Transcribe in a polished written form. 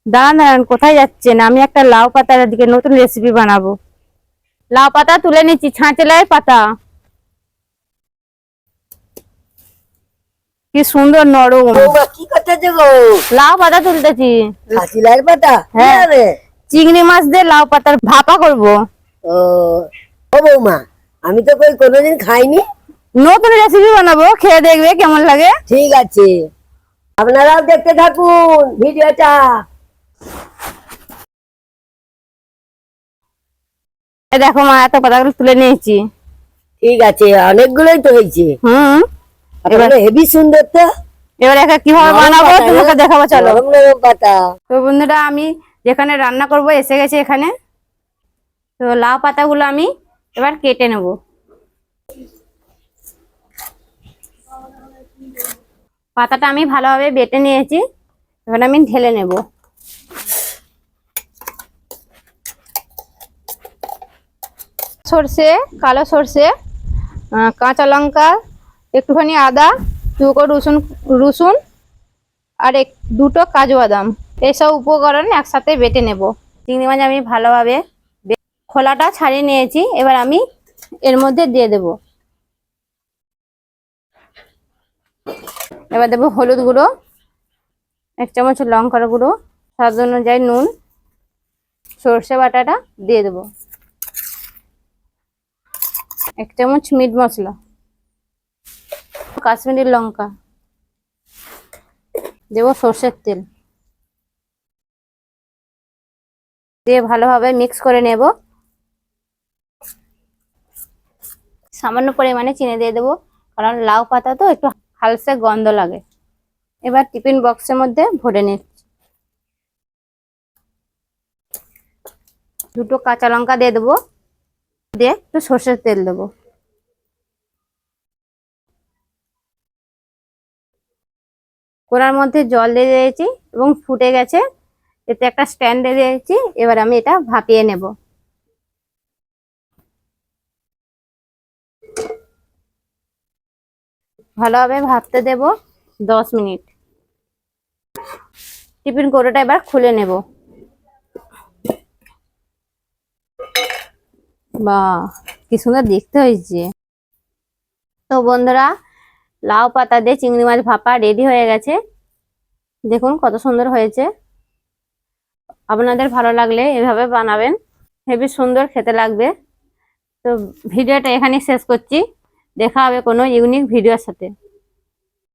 দাঁড়ান দাঁড়ান, কোথায় যাচ্ছেন? আমি একটা লাউ পাতার দিকে নতুন রেসিপি বানাবো। লাউ পাতা তুলে নিচ্ছি, ছাঁচেলাই পাতা। কি সুন্দর নরম। বৌমা কি করতেছো গো? লাউ পাতা তুলতেছি। খাসিলার পাতা? হ্যাঁ, কিভাবে? চিংড়ি মাছ দিয়ে লাউ পাতার ভাপা করব। ও ও বৌমা, আমি তো কোনোদিন খাইনি। নতুন রেসিপি বানাবো, খেয়ে দেখবে কেমন লাগে। ঠিক আছে, আপনারাও দেখতে থাকুন ভিডিওটা। এই দেখো মা, এত পাতাগুলো তুলে নিয়েছি। ঠিক আছে, অনেকগুলোই তো হয়েছে। হুম, এবার হেভি সুন্দর তো। এবার একা কিভাবে নরম বানাবো পাতা, তোমাকে না? দেখাবো, চলো। নরম নরম পাতা। তো বন্ধুরা, আমি যেখানে রান্না করব এসে গেছে এখানে। তো লাউ পাতাগুলো আমি এবার কেটে নেব। পাতাটা আমি ভালোভাবে বেটে নিয়েছি, এবার আমি ঢেলে নেব। সর্ষে, কালো সর্ষে, কাঁচা লঙ্কা, একটুখানি আদা, টুকরো রসুন রসুন আর দুটো কাজু বাদাম, এইসব উপকরণ একসাথে বেটে নেব। চিংড়ি মাছ আমি ভালোভাবে খোলাটা ছাড়িয়ে নিয়েছি, এবার আমি এর মধ্যে দিয়ে দেব। এবার দেবো হলুদ গুঁড়ো, 1 চামচ লঙ্কার গুঁড়ো, স্বাদ অনুযায়ী নুন, সর্ষে বাটাটা দিয়ে দেবো, 1 চামচ মিট মশলা, কাশ্মীরি লঙ্কা, দেবো সর্ষের তেল, দিয়ে ভালোভাবে মিক্স করে নেব। সামান্য পরিমাণে চিনি দিয়ে দেবো, কারণ লাউ পাতা তো একটু হালসে গন্ধ লাগে। এবার টিফিন বক্সের মধ্যে ভরে নিচ্ছি। দুটো কাঁচা লঙ্কা দিয়ে দেবো, দিয়ে একটু সর্ষের তেল দেবো। কড়ার মধ্যে জল দিয়ে দিয়েছি এবং ফুটে গেছে, এতে একটা স্ট্যান্ড দিয়ে দিয়েছি। এবার আমি এটা ভাপিয়ে নেব। ভালোভাবে ভাপতে দেব 10 মিনিট। টিফিন কৌটোটা এবার খুলে নেব। বাহ, কি সুন্দর দেখতে হয়েছে। তো বন্ধুরা, লাউ পাতা দিয়ে চিংড়ি মাছ ভাপা রেডি হয়ে গেছে। দেখুন কত সুন্দর হয়েছে। আপনাদের ভালো লাগলে এভাবে বানাবেন, হেবি সুন্দর খেতে লাগবে। তো ভিডিওটা এখানেই শেষ করছি, দেখা হবে কোনো ইউনিক ভিডিওর সাথে।